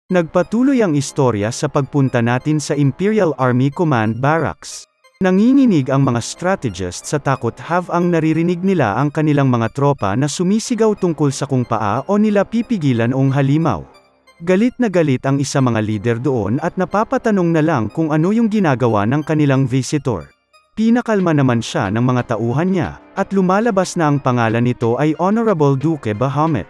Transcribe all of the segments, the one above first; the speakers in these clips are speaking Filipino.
Nagpatuloy ang istorya sa pagpunta natin sa Imperial Army Command Barracks. Nanginginig ang mga strategist sa takot habang naririnig nila ang kanilang mga tropa na sumisigaw tungkol sa kung paa o nila pipigilan ang halimaw. Galit na galit ang isa mga leader doon at napapatanong na lang kung ano yung ginagawa ng kanilang visitor. Pinakalma naman siya ng mga tauhan niya, at lumalabas na ang pangalan nito ay Honorable Duke Bahamut.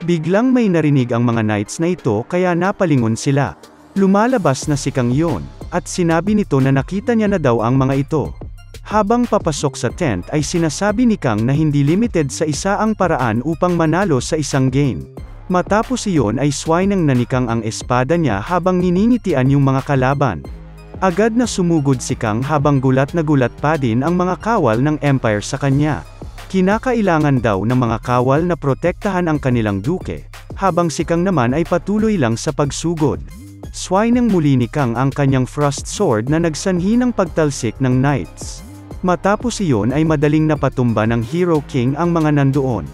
Biglang may narinig ang mga knights na ito kaya napalingon sila. Lumalabas na si Kang yon, at sinabi nito na nakita niya na daw ang mga ito. Habang papasok sa tent ay sinasabi ni Kang na hindi limited sa isa ang paraan upang manalo sa isang game. Matapos iyon ay swinang na ni Kang ang espada niya habang niningitian yung mga kalaban. Agad na sumugod si Kang habang gulat na gulat pa din ang mga kawal ng Empire sa kanya. Kinakailangan daw ng mga kawal na protektahan ang kanilang duke, habang si Kang naman ay patuloy lang sa pagsugod. Swinang muli ni Kang ang kanyang frost sword na nagsanhi ng pagtalsik ng knights. Matapos iyon ay madaling napatumba ng Hero King ang mga nandoon.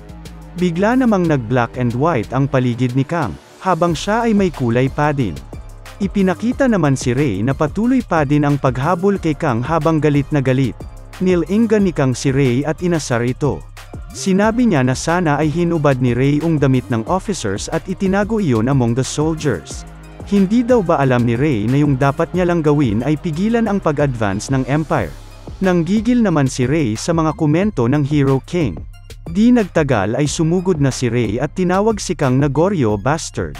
Bigla namang nag-black and white ang paligid ni Kang, habang siya ay may kulay pa din. Ipinakita naman si Rey na patuloy pa din ang paghabol kay Kang habang galit na galit. Nilinggan ni Kang si Rey at inasar ito. Sinabi niya na sana ay hinubad ni Rey ang damit ng officers at itinago iyon among the soldiers. Hindi daw ba alam ni Rey na yung dapat niya lang gawin ay pigilan ang pag-advance ng Empire? Nanggigil naman si Rey sa mga komento ng Hero King. Di nagtagal ay sumugod na si Rey at tinawag si Kang na Goryo Bastard.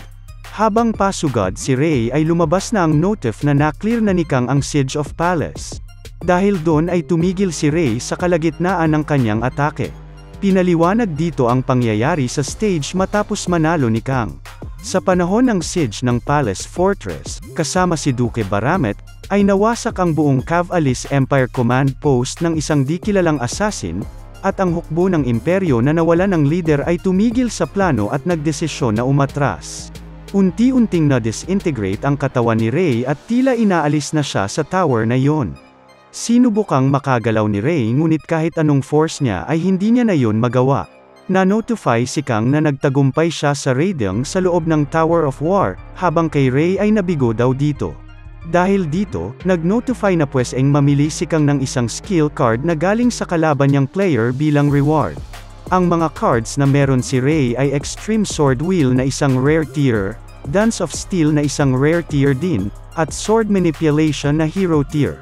Habang pasugad si Rey ay lumabas na ang notif na na-clear na ni Kang ang Siege of Palace. Dahil doon ay tumigil si Rey sa kalagitnaan ng kanyang atake. Pinaliwanag dito ang pangyayari sa stage matapos manalo ni Kang. Sa panahon ng siege ng Palace Fortress, kasama si Duke Bahamut, ay nawasak ang buong Cavalis Empire Command Post ng isang di kilalang assassin, at ang hukbo ng imperyo na nawalan ng leader ay tumigil sa plano at nagdesisyon na umatras. Unti-unting na-disintegrate ang katawan ni Rey at tila inaalis na siya sa tower na yon. Sinubukang makagalaw ni Rey ngunit kahit anong force niya ay hindi niya na yon magawa. Na-notify si Kang na nagtagumpay siya sa raiding sa loob ng Tower of War, habang kay Rey ay nabigo daw dito. Dahil dito, nag-notify na pweseng mamili si Kang ng isang skill card na galing sa kalaban niyang player bilang reward. Ang mga cards na meron si Rey ay Extreme Sword Wheel na isang rare tier, Dance of Steel na isang rare tier din, at Sword Manipulation na hero tier.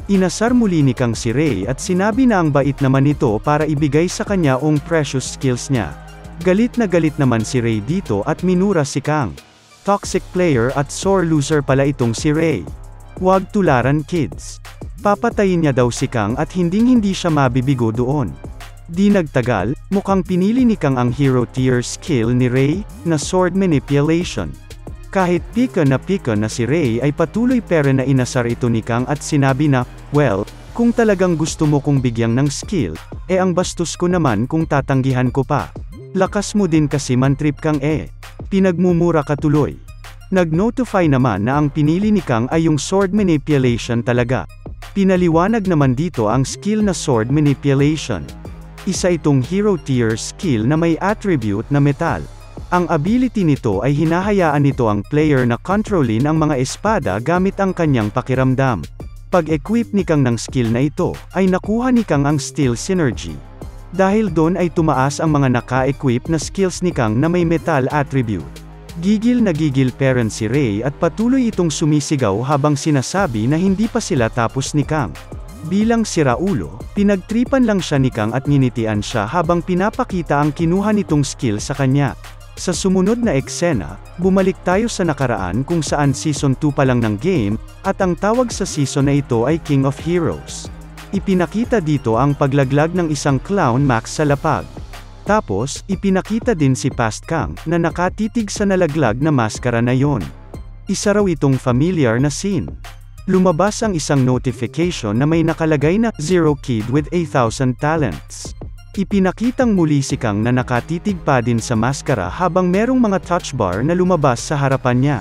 Inasar muli ni Kang si Rey at sinabi na ang bait naman nito para ibigay sa kanya ang precious skills niya. Galit na galit naman si Rey dito at minura si Kang. Toxic player at sore loser pala itong si Rey. Huwag tularan kids. Papatayin niya daw si Kang at hinding-hindi siya mabibigo doon. Di nagtagal, mukhang pinili ni Kang ang hero tier skill ni Rey, na Sword Manipulation. Kahit pika na si Rey ay patuloy pero na inasar ito ni Kang at sinabi na, well, kung talagang gusto mo kong bigyang ng skill, ang bastos ko naman kung tatanggihan ko pa. Lakas mo din kasi mantrip Kang Pinagmumura ka tuloy. Nag-notify naman na ang pinili ni Kang ay yung Sword Manipulation talaga. Pinaliwanag naman dito ang skill na Sword Manipulation. Isa itong hero tier skill na may attribute na metal. Ang ability nito ay hinahayaan nito ang player na kontrolin ang mga espada gamit ang kanyang pakiramdam. Pag-equip ni Kang ng skill na ito, ay nakuha ni Kang ang Steel Synergy. Dahil doon ay tumaas ang mga naka-equip na skills ni Kang na may metal attribute. Gigil na gigil parent si Rey at patuloy itong sumisigaw habang sinasabi na hindi pa sila tapos ni Kang. Bilang siraulo, pinagtripan lang siya ni Kang at nginitian siya habang pinapakita ang kinuha nitong skill sa kanya. Sa sumunod na eksena, bumalik tayo sa nakaraan kung saan Season 2 pa lang ng game, at ang tawag sa season na ito ay King of Heroes. Ipinakita dito ang paglaglag ng isang clown mask sa lapag. Tapos, ipinakita din si Past Kang, na nakatitig sa nalaglag na maskara na yon. Isa raw itong familiar na scene. Lumabas ang isang notification na may nakalagay na, Zero Kid with 1,000 talents. Ipinakitang muli si Kang na nakatitig pa din sa maskara habang merong mga touch bar na lumabas sa harapan niya.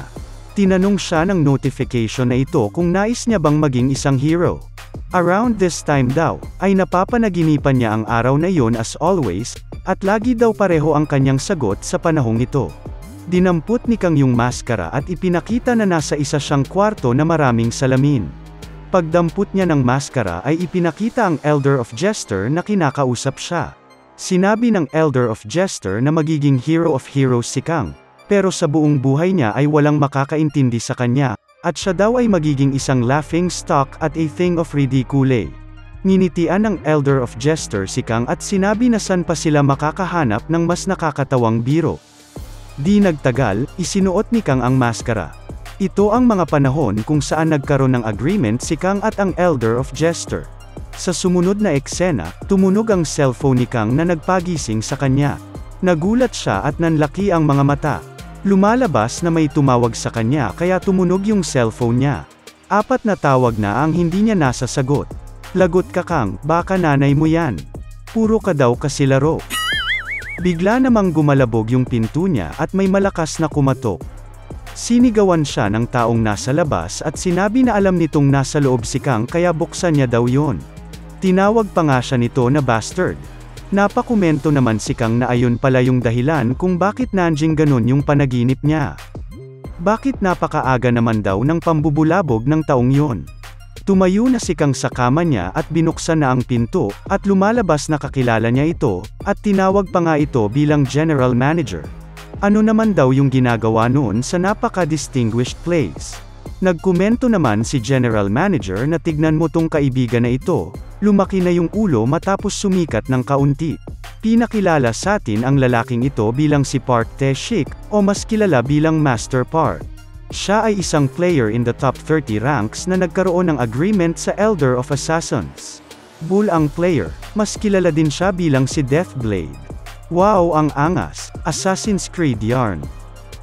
Tinanong siya ng notification na ito kung nais niya bang maging isang hero. Around this time daw, ay napapanaginipan niya ang araw na iyon as always, at lagi daw pareho ang kanyang sagot sa panahong ito. Dinampot ni Kang yung maskara at ipinakita na nasa isa siyang kwarto na maraming salamin. Pagdampot niya ng maskara ay ipinakita ang Elder of Jester na kinakausap siya. Sinabi ng Elder of Jester na magiging hero of heroes si Kang, pero sa buong buhay niya ay walang makakaintindi sa kanya, at siya daw ay magiging isang laughing stock at a thing of ridicule. Nginitian ng Elder of Jester si Kang at sinabi na saan pa sila makakahanap ng mas nakakatawang biro. Di nagtagal, isinuot ni Kang ang maskara. Ito ang mga panahon kung saan nagkaroon ng agreement si Kang at ang Elder of Jester. Sa sumunod na eksena, tumunog ang cellphone ni Kang na nagpagising sa kanya. Nagulat siya at nanlaki ang mga mata. Lumalabas na may tumawag sa kanya kaya tumunog yung cellphone niya. 4 na tawag na ang hindi niya nasasagot. Lagot ka Kang, baka nanay mo yan. Puro ka daw kasi laro. Bigla namang gumalabog yung pinto niya at may malakas na kumatok. Sinigawan siya ng taong nasa labas at sinabi na alam nitong nasa loob si Kang kaya buksan niya daw yon. Tinawag pa nga siya nito na bastard. Napakomento naman si Kang na ayon pala yung dahilan kung bakit nanjing ganun yung panaginip niya. Bakit napakaaga naman daw ng pambubulabog ng taong yon. Tumayo na si Kang sa kama niya at binuksan na ang pinto, at lumalabas na kakilala niya ito, at tinawag pa nga ito bilang General Manager. Ano naman daw yung ginagawa noon sa napaka-distinguished place? Nagkomento naman si General Manager na tignan mo tong kaibigan na ito, lumaki na yung ulo matapos sumikat ng kaunti. Pinakilala sa atin ang lalaking ito bilang si Park Tae-shik, o mas kilala bilang Master Park. Siya ay isang player in the top 30 ranks na nagkaroon ng agreement sa Elder of Assassins. Bull ang player, mas kilala din siya bilang si Deathblade. Wow ang angas, Assassin's Creed yarn.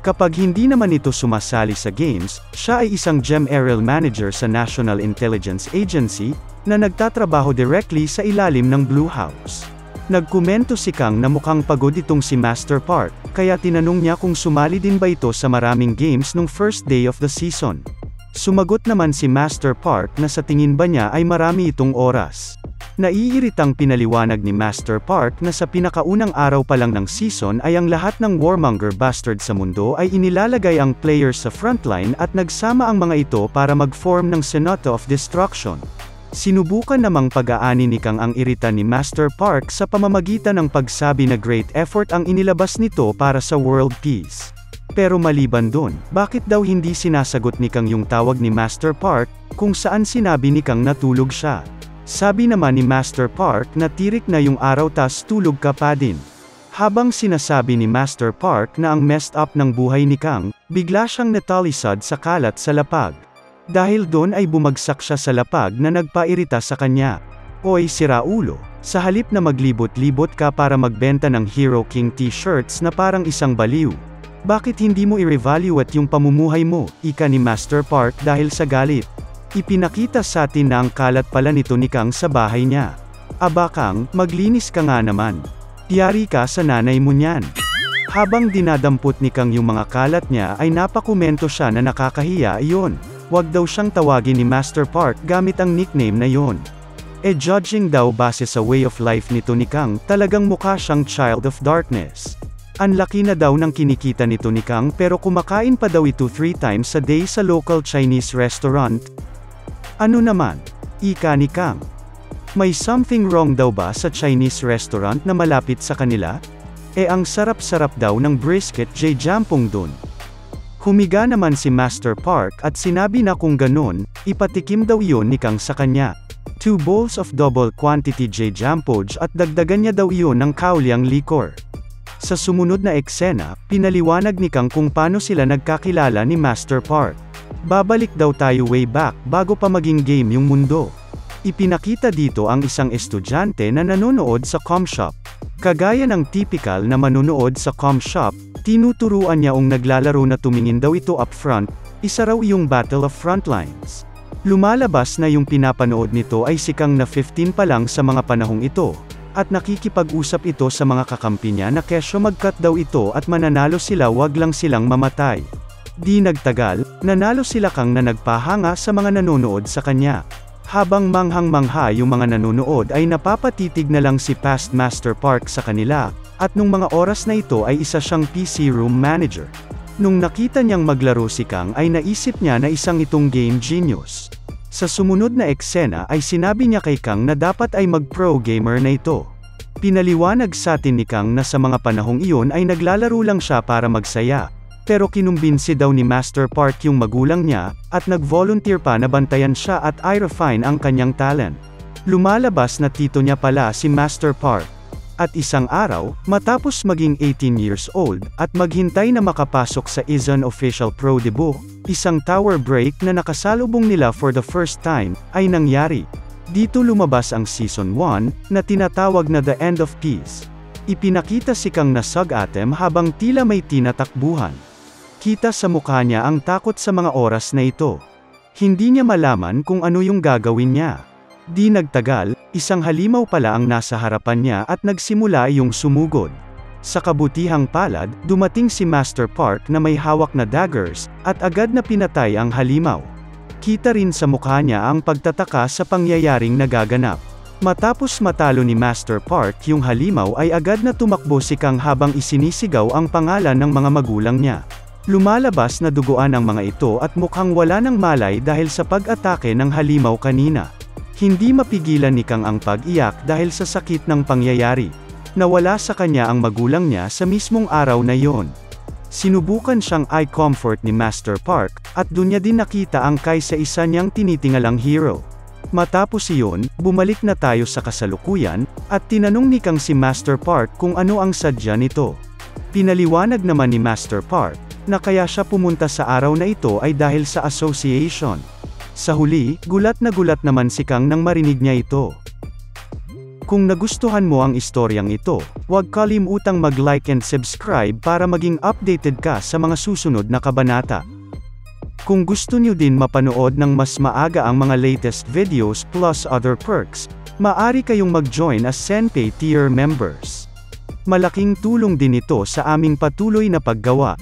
Kapag hindi naman ito sumasali sa games, siya ay isang gem aerial manager sa National Intelligence Agency, na nagtatrabaho directly sa ilalim ng Blue House. Nagkomento si Kang na mukhang pagod itong si Master Park, kaya tinanong niya kung sumali din ba ito sa maraming games nung first day of the season. Sumagot naman si Master Park na sa tingin ba niya ay marami itong oras. Naiiritang pinaliwanag ni Master Park na sa pinakaunang araw pa lang ng season ay ang lahat ng warmonger bastard sa mundo ay inilalagay ang players sa frontline at nagsama ang mga ito para mag-form ng Senate of Destruction. Sinubukan namang pag-aani ni Kang ang irita ni Master Park sa pamamagitan ng pagsabi na great effort ang inilabas nito para sa world peace. Pero maliban dun, bakit daw hindi sinasagot ni Kang yung tawag ni Master Park, kung saan sinabi ni Kang natulog siya? Sabi naman ni Master Park na tirik na yung araw tas tulog ka pa din. Habang sinasabi ni Master Park na ang messed up ng buhay ni Kang, bigla siyang natalisod sa kalat sa lapag. Dahil doon ay bumagsak siya sa lapag na nagpairita sa kanya. Oy siraulo, sa halip na maglibot-libot ka para magbenta ng Hero King t-shirts na parang isang baliw. Bakit hindi mo i-reevaluate yung pamumuhay mo, ika ni Master Park dahil sa galit. Ipinakita sa atin na ang kalat pala nito ni Kang sa bahay niya. Aba Kang, maglinis ka nga naman. Yari ka sa nanay mo niyan. Habang dinadampot ni Kang yung mga kalat niya ay napakomento siya na nakakahiya iyon. Wag daw siyang tawagin ni Master Park gamit ang nickname na yon. Judging daw base sa way of life nito ni Kang, talagang mukha siyang child of darkness. Ang laki na daw ng kinikita nito ni Kang pero kumakain pa daw ito 3 times a day sa local Chinese restaurant. Ano naman? Ika ni Kang. May something wrong daw ba sa Chinese restaurant na malapit sa kanila? Ang sarap-sarap daw ng brisket jampong dun. Humiga naman si Master Park at sinabi na kung ganun, ipatikim daw yon ni Kang sa kanya. 2 bowls of double quantity jampoj at dagdagan niya daw iyon ng kauliang liquor. Sa sumunod na eksena, pinaliwanag ni Kang kung paano sila nagkakilala ni Master Park. Babalik daw tayo way back, bago pa maging game yung mundo. Ipinakita dito ang isang estudyante na nanonood sa com shop. Kagaya ng typical na manonood sa com shop, tinuturuan niya ang naglalaro na tumingin daw ito up front, isa raw yung Battle of Frontlines. Lumalabas na yung pinapanood nito ay si Kang na 15 pa lang sa mga panahong ito, at nakikipag-usap ito sa mga kakampi niya na kesyo mag-cut daw ito at mananalo sila wag lang silang mamatay. Di nagtagal, nanalo sila Kang na nagpahanga sa mga nanonood sa kanya. Habang manghang-mangha yung mga nanonood ay napapatitig na lang si past Master Park sa kanila, at nung mga oras na ito ay isa siyang PC room manager. Nung nakita niyang maglaro si Kang ay naisip niya na isang itong game genius. Sa sumunod na eksena ay sinabi niya kay Kang na dapat ay mag-pro gamer na ito. Pinaliwanag sa atin ni Kang na sa mga panahong iyon ay naglalaro lang siya para magsaya. Pero kinumbinsi daw ni Master Park yung magulang niya, at nag-volunteer pa na bantayan siya at i-refine ang kanyang talent. Lumalabas na tito niya pala si Master Park. At isang araw, matapos maging 18 years old, at maghintay na makapasok sa Izon Official Pro Debut, isang tower break na nakasalubong nila for the first time, ay nangyari. Dito lumabas ang Season 1, na tinatawag na The End of Peace. Ipinakita si Kang na sag-atem habang tila may tinatakbuhan. Kita sa mukha niya ang takot sa mga oras na ito. Hindi niya malaman kung ano yung gagawin niya. Di nagtagal, isang halimaw pala ang nasa harapan niya at nagsimula yung sumugod. Sa kabutihang palad, dumating si Master Park na may hawak na daggers, at agad na pinatay ang halimaw. Kita rin sa mukha niya ang pagtataka sa pangyayaring nagaganap. Matapos matalo ni Master Park yung halimaw ay agad na tumakbo si Kang habang isinisigaw ang pangalan ng mga magulang niya. Lumalabas na duguan ang mga ito at mukhang wala ng malay dahil sa pag-atake ng halimaw kanina. Hindi mapigilan ni Kang ang pag-iyak dahil sa sakit ng pangyayari. Nawala sa kanya ang magulang niya sa mismong araw na yon. Sinubukan siyang eye comfort ni Master Park, at dun niya din nakita ang Kai sa isa niyang tinitingalang hero. Matapos iyon, bumalik na tayo sa kasalukuyan, at tinanong ni Kang si Master Park kung ano ang sadya nito. Pinaliwanag naman ni Master Park, na kaya siya pumunta sa araw na ito ay dahil sa association. Sa huli, gulat naman si Kang nang marinig niya ito. Kung nagustuhan mo ang istoryang ito, huwag kalimutang mag-like and subscribe para maging updated ka sa mga susunod na kabanata. Kung gusto niyo din mapanood ng mas maaga ang mga latest videos plus other perks, maaari kayong mag-join as Senpay tier members. Malaking tulong din ito sa aming patuloy na paggawa.